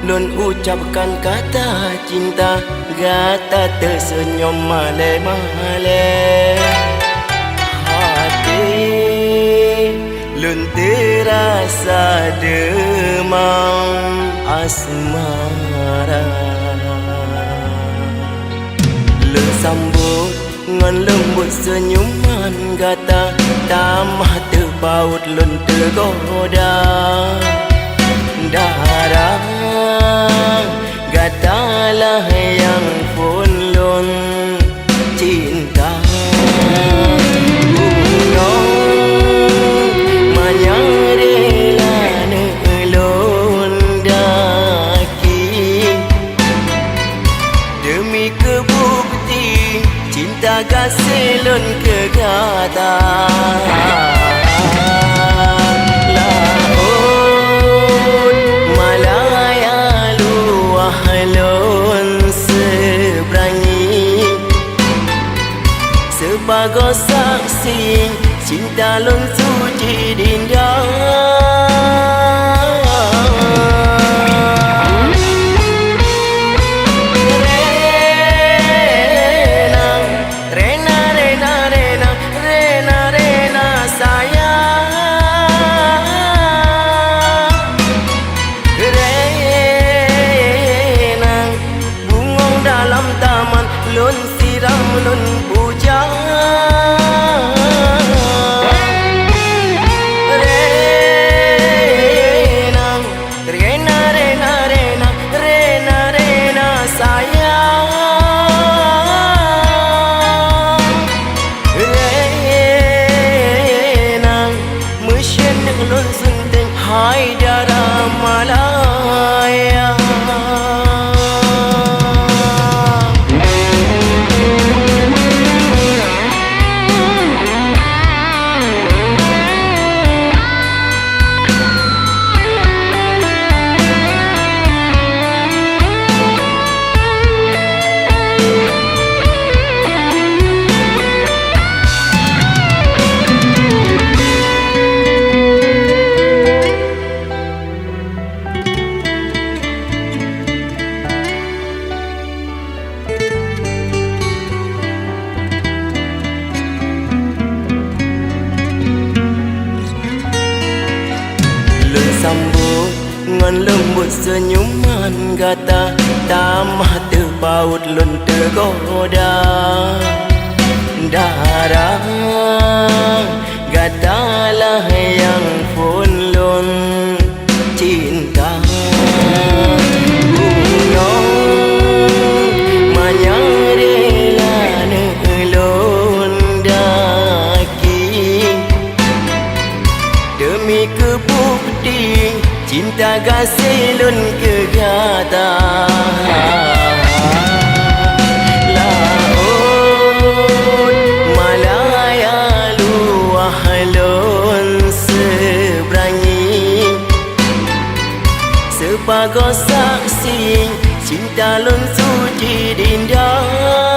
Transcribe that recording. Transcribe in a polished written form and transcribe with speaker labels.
Speaker 1: Lun ucapkan kata cinta, gata tersenyum male-male. Hati lun terasa demam asmara. Lun sambut ngan lembut senyuman gata, tamah terpaut lun tergoda. Darah gatalah yang pun lun cinta. Gunung menyerela nelun daki, demi kebukti cinta kasih lun kegata. Sebagai saksi cinta lun suci dinda. Rena, rena, rena, rena, rena sayang. Rena, bungong dalam taman lun siram lun puja. Hai darah Malaya. Sambut ngan lembut senyuman gata, tamah terpaut lun tergoda. Darah gatalah yang pun lun cinta. Gunung menyerela nelun daki, demi kebukti cinta kasih lun kegata. Laut Malaya luah lun seberangi, sebagai saksi cinta lun suci dinda.